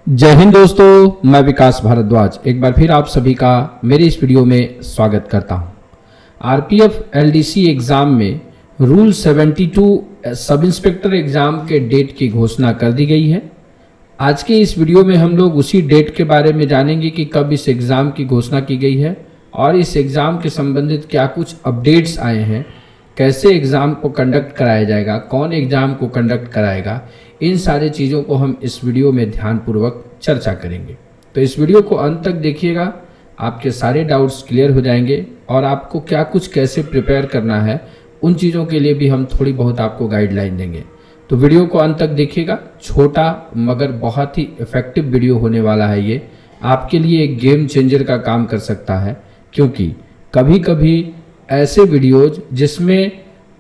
जय हिंद दोस्तों, मैं विकास भारद्वाज एक बार फिर आप सभी का मेरे इस वीडियो में स्वागत करता हूं। आरपीएफ एलडीसी एग्ज़ाम में रूल 72 सब इंस्पेक्टर एग्ज़ाम के डेट की घोषणा कर दी गई है। आज के इस वीडियो में हम लोग उसी डेट के बारे में जानेंगे कि कब इस एग्ज़ाम की घोषणा की गई है और इस एग्ज़ाम के संबंधित क्या कुछ अपडेट्स आए हैं, कैसे एग्ज़ाम को कंडक्ट कराया जाएगा, कौन एग्ज़ाम को कंडक्ट कराएगा, इन सारी चीज़ों को हम इस वीडियो में ध्यानपूर्वक चर्चा करेंगे। तो इस वीडियो को अंत तक देखिएगा, आपके सारे डाउट्स क्लियर हो जाएंगे और आपको क्या कुछ कैसे प्रिपेयर करना है उन चीज़ों के लिए भी हम थोड़ी बहुत आपको गाइडलाइन देंगे। तो वीडियो को अंत तक देखिएगा। छोटा मगर बहुत ही इफ़ेक्टिव वीडियो होने वाला है। ये आपके लिए एक गेम चेंजर का काम कर सकता है, क्योंकि कभी कभी ऐसे वीडियोज जिसमें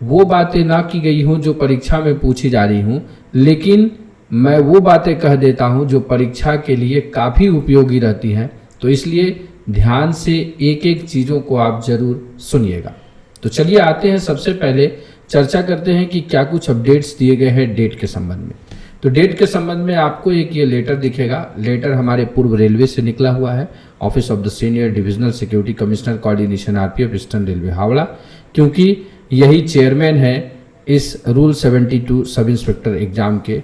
वो बातें ना की गई हों जो परीक्षा में पूछी जा रही हूँ, लेकिन मैं वो बातें कह देता हूँ जो परीक्षा के लिए काफ़ी उपयोगी रहती हैं। तो इसलिए ध्यान से एक एक चीज़ों को आप ज़रूर सुनिएगा। तो चलिए आते हैं, सबसे पहले चर्चा करते हैं कि क्या कुछ अपडेट्स दिए गए हैं डेट के संबंध में। तो डेट के संबंध में आपको एक ये लेटर दिखेगा। लेटर हमारे पूर्व रेलवे से निकला हुआ है, office of the senior divisional security commissioner coordination RPF eastern railway Howrah, क्योंकि यही चेयरमैन है इस रूल 72 सब इंस्पेक्टर एग्जाम के,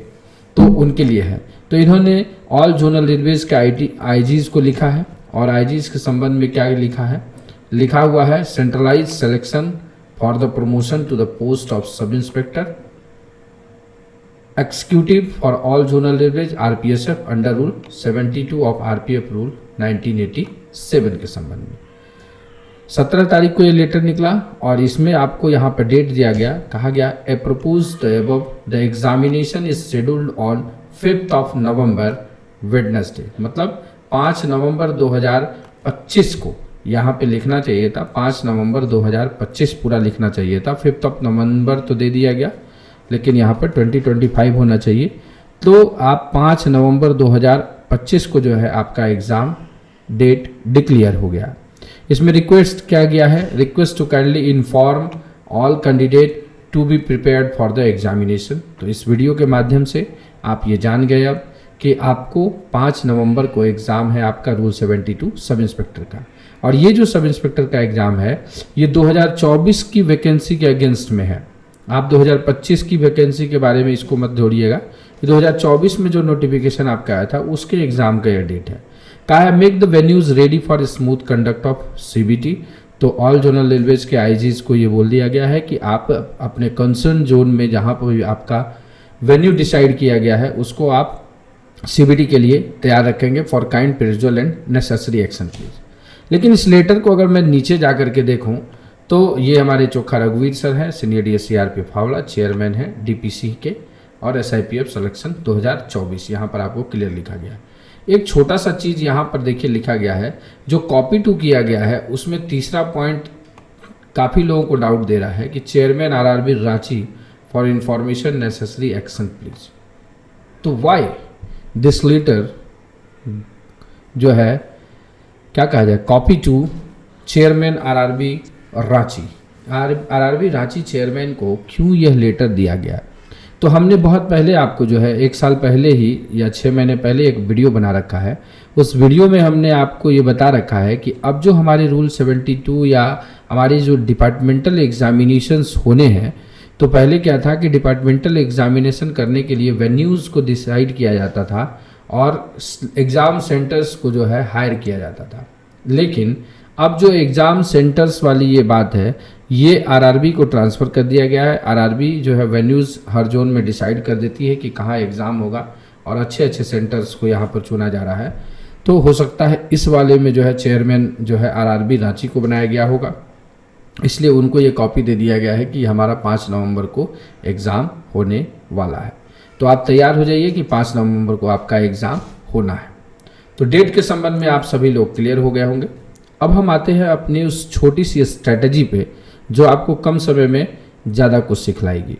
तो उनके लिए है। तो इन्होंने ऑल जोनल रेलवेज के आईजीज को लिखा है और आईजीज के संबंध में क्या लिखा है, लिखा हुआ है centralise selection for the promotion to the post of sub inspector executive for all zonal railways RPSF under rule 72 of RPF rule 1987 के संबंध में 17 तारीख को ये लेटर निकला और इसमें आपको यहाँ पर डेट दिया गया, कहा गया a propose the above the examination is scheduled on 5th of November Wednesday, मतलब 5 नवंबर 2025 को यहाँ पे लिखना चाहिए था। 5 नवंबर 2025 पूरा लिखना चाहिए था। 5th ऑफ नवंबर तो दे दिया गया, लेकिन यहाँ पर 2025 होना चाहिए। तो आप 5 नवंबर 2025 को जो है आपका एग्ज़ाम डेट डिक्लेयर हो गया। इसमें रिक्वेस्ट क्या गया है, request to kindly inform all candidate to be prepared for the examination. तो इस वीडियो के माध्यम से आप ये जान गए अब कि आपको 5 नवंबर को एग्ज़ाम है आपका रूल 72 सब इंस्पेक्टर का। और ये जो सब इंस्पेक्टर का एग्ज़ाम है ये 2024 की वैकेंसी के अगेंस्ट में है। आप 2025 की वैकेंसी के बारे में इसको मत जोड़िएगा। 2024 में जो नोटिफिकेशन आपका आया था उसके एग्ज़ाम का यह डेट है। कहा है make the venues ready for smooth conduct of CBT. तो ऑल जोनल रेलवेज के आईजीज को ये बोल दिया गया है कि आप अपने कंसर्न जोन में जहाँ पर आपका वेन्यू डिसाइड किया गया है उसको आप सीबीटी के लिए तैयार रखेंगे for kind perusal and necessary action please. लेकिन इस लेटर को अगर मैं नीचे जा करके देखूँ तो ये हमारे चोखा रघुवीर सर हैं, senior DSC RPF Howrah, chairman हैं डीपीसी के, और एसआईपीएफ सिलेक्शन 2024 यहाँ पर आपको क्लियर लिखा गया है। एक छोटा सा चीज़ यहाँ पर देखिए लिखा गया है, जो कॉपी टू किया गया है उसमें तीसरा पॉइंट काफ़ी लोगों को डाउट दे रहा है कि chairman RRB Ranchi for information necessary action please. तो वाई दिस लेटर जो है क्या कहा जाए, copy to chairman RRB Ranchi, RRB Ranchi chairman को क्यों यह लेटर दिया गया। तो हमने बहुत पहले आपको जो है 1 साल पहले ही या 6 महीने पहले एक वीडियो बना रखा है। उस वीडियो में हमने आपको ये बता रखा है कि अब जो हमारे रूल 72 या हमारे जो डिपार्टमेंटल एग्जामिनेशंस होने हैं, तो पहले क्या था कि डिपार्टमेंटल एग्जामिनेशन करने के लिए वेन्यूज़ को डिसाइड किया जाता था और एग्ज़ाम सेंटर्स को जो है हायर किया जाता था। लेकिन अब जो एग्ज़ाम सेंटर्स वाली ये बात है ये आरआरबी को ट्रांसफ़र कर दिया गया है। आरआरबी जो है वेन्यूज़ हर जोन में डिसाइड कर देती है कि कहाँ एग्ज़ाम होगा और अच्छे अच्छे सेंटर्स को यहाँ पर चुना जा रहा है। तो हो सकता है इस वाले में जो है चेयरमैन जो है आरआरबी रांची को बनाया गया होगा, इसलिए उनको ये कॉपी दे दिया गया है कि हमारा 5 नवंबर को एग्ज़ाम होने वाला है। तो आप तैयार हो जाइए कि 5 नवंबर को आपका एग्ज़ाम होना है। तो डेट के संबंध में आप सभी लोग क्लियर हो गए होंगे। अब हम आते हैं अपनी उस छोटी सी स्ट्रैटेजी पे जो आपको कम समय में ज़्यादा कुछ सिखलाएगी।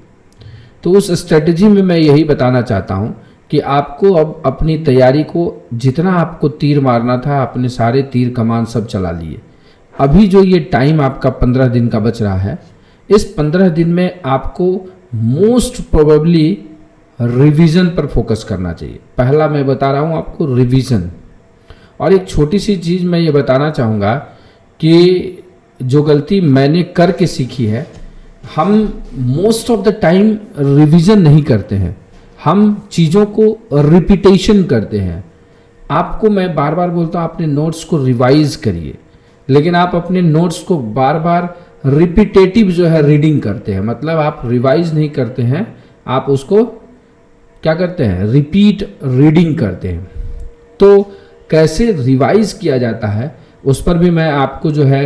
तो उस स्ट्रैटेजी में मैं यही बताना चाहता हूँ कि आपको अब अपनी तैयारी को, जितना आपको तीर मारना था अपने सारे तीर कमान सब चला लिए। अभी जो ये टाइम आपका 15 दिन का बच रहा है, इस 15 दिन में आपको मोस्ट प्रोबेबली रिवीजन पर फोकस करना चाहिए। पहला मैं बता रहा हूँ आपको रिवीजन। और एक छोटी सी चीज़ मैं ये बताना चाहूँगा कि जो गलती मैंने करके सीखी है, हम most of the time revision नहीं करते हैं, हम चीज़ों को रिपीटेशन करते हैं। आपको मैं बार बार बोलता हूँ अपने नोट्स को रिवाइज करिए, लेकिन आप अपने नोट्स को बार बार रिपीटेटिव जो है रीडिंग करते हैं। मतलब आप रिवाइज नहीं करते हैं, आप उसको क्या करते हैं, रिपीट रीडिंग करते हैं। तो कैसे रिवाइज किया जाता है उस पर भी मैं आपको जो है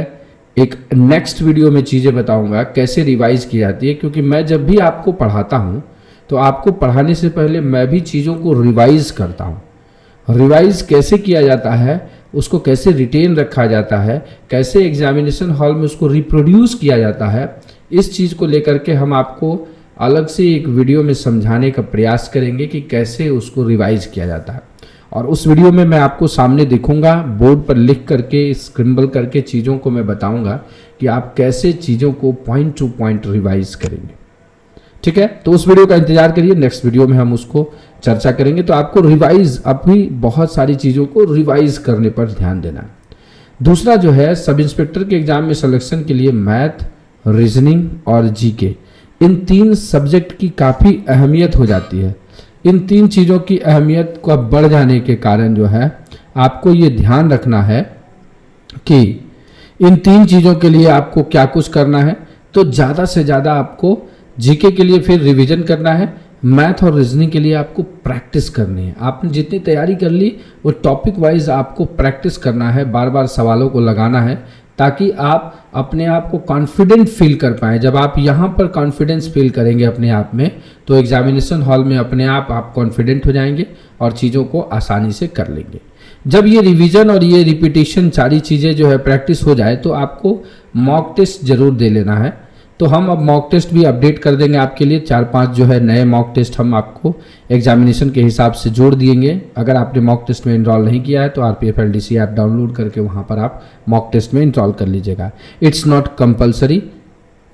एक नेक्स्ट वीडियो में चीज़ें बताऊंगा कैसे रिवाइज की जाती है। क्योंकि मैं जब भी आपको पढ़ाता हूं तो आपको पढ़ाने से पहले मैं भी चीज़ों को रिवाइज करता हूं। रिवाइज कैसे किया जाता है, उसको कैसे रिटेन रखा जाता है, कैसे एग्जामिनेशन हॉल में उसको रिप्रोड्यूस किया जाता है, इस चीज़ को लेकर के हम आपको अलग से एक वीडियो में समझाने का प्रयास करेंगे कि कैसे उसको रिवाइज किया जाता है। और उस वीडियो में मैं आपको सामने दिखूंगा, बोर्ड पर लिख करके स्क्रिम्बल करके चीज़ों को मैं बताऊंगा कि आप कैसे चीज़ों को पॉइंट टू पॉइंट रिवाइज करेंगे। ठीक है, तो उस वीडियो का इंतजार करिए, नेक्स्ट वीडियो में हम उसको चर्चा करेंगे। तो आपको रिवाइज, अपनी बहुत सारी चीज़ों को रिवाइज करने पर ध्यान देना है। दूसरा जो है, सब इंस्पेक्टर के एग्जाम में सिलेक्शन के लिए मैथ, रीजनिंग और जीके, इन 3 सब्जेक्ट की काफ़ी अहमियत हो जाती है। इन 3 चीज़ों की अहमियत को बढ़ जाने के कारण जो है आपको ये ध्यान रखना है कि इन 3 चीज़ों के लिए आपको क्या कुछ करना है। तो ज़्यादा से ज़्यादा आपको जीके के लिए फिर रिवीजन करना है, मैथ और रीजनिंग के लिए आपको प्रैक्टिस करनी है। आपने जितनी तैयारी कर ली वो टॉपिक वाइज आपको प्रैक्टिस करना है, बार बार सवालों को लगाना है, ताकि आप अपने आप को कॉन्फिडेंट फील कर पाएँ। जब आप यहाँ पर कॉन्फिडेंस फील करेंगे अपने आप में, तो एग्जामिनेशन हॉल में अपने आप कॉन्फिडेंट हो जाएंगे और चीज़ों को आसानी से कर लेंगे। जब ये रिवीजन और ये रिपीटेशन सारी चीज़ें जो है प्रैक्टिस हो जाए, तो आपको मॉक टेस्ट जरूर दे लेना है। तो हम अब मॉक टेस्ट भी अपडेट कर देंगे आपके लिए। 4-5 जो है नए मॉक टेस्ट हम आपको एग्जामिनेशन के हिसाब से जोड़ देंगे। अगर आपने मॉक टेस्ट में इनरोल नहीं किया है तो RPF LDC ऐप डाउनलोड करके वहाँ पर आप मॉक टेस्ट में इनरोल कर लीजिएगा। इट्स नॉट कंपलसरी,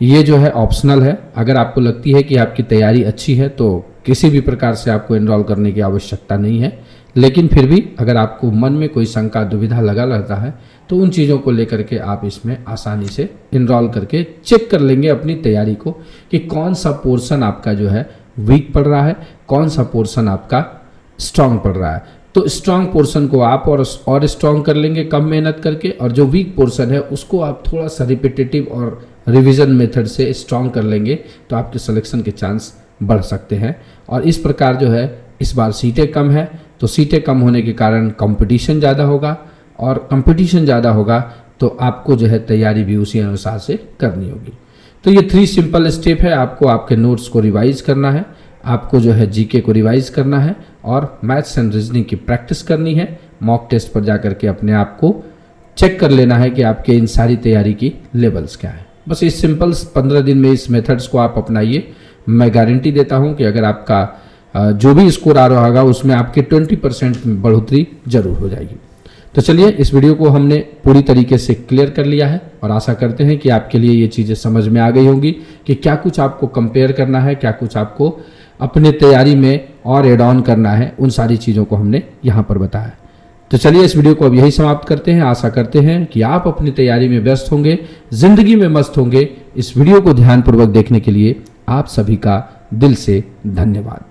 ये जो है ऑप्शनल है। अगर आपको लगती है कि आपकी तैयारी अच्छी है तो किसी भी प्रकार से आपको इनरोल करने की आवश्यकता नहीं है। लेकिन फिर भी अगर आपको मन में कोई शंका दुविधा लगा रहता है तो उन चीज़ों को लेकर के आप इसमें आसानी से इनरोल करके चेक कर लेंगे अपनी तैयारी को कि कौन सा पोर्शन आपका जो है वीक पड़ रहा है, कौन सा पोर्शन आपका स्ट्रांग पड़ रहा है। तो स्ट्रांग पोर्शन को आप और स्ट्रांग कर लेंगे कम मेहनत करके, और जो वीक पोर्शन है उसको आप थोड़ा सा रिपीटेटिव और रिवीजन मेथड से स्ट्रांग कर लेंगे, तो आपके सिलेक्शन के चांस बढ़ सकते हैं। और इस प्रकार जो है इस बार सीटें कम है, तो सीटें कम होने के कारण कंपटीशन ज़्यादा होगा, और कंपटीशन ज़्यादा होगा तो आपको जो है तैयारी भी उसी अनुसार से करनी होगी। तो ये 3 सिंपल स्टेप है। आपको आपके नोट्स को रिवाइज करना है, आपको जो है जीके को रिवाइज करना है, और मैथ्स एंड रीजनिंग की प्रैक्टिस करनी है। मॉक टेस्ट पर जाकर के अपने आप को चेक कर लेना है कि आपके इन सारी तैयारी की लेवल्स क्या है। बस इस सिंपल 15 दिन में इस मेथड्स को आप अपनाइए। मैं गारंटी देता हूँ कि अगर आपका जो भी स्कोर आ रहा होगा उसमें आपके 20% बढ़ोतरी जरूर हो जाएगी। तो चलिए, इस वीडियो को हमने पूरी तरीके से क्लियर कर लिया है और आशा करते हैं कि आपके लिए ये चीज़ें समझ में आ गई होंगी कि क्या कुछ आपको कंपेयर करना है, क्या कुछ आपको अपने तैयारी में और एड ऑन करना है। उन सारी चीज़ों को हमने यहाँ पर बताया। तो चलिए, इस वीडियो को अब यही समाप्त करते हैं। आशा करते हैं कि आप अपनी तैयारी में व्यस्त होंगे, जिंदगी में मस्त होंगे। इस वीडियो को ध्यानपूर्वक देखने के लिए आप सभी का दिल से धन्यवाद।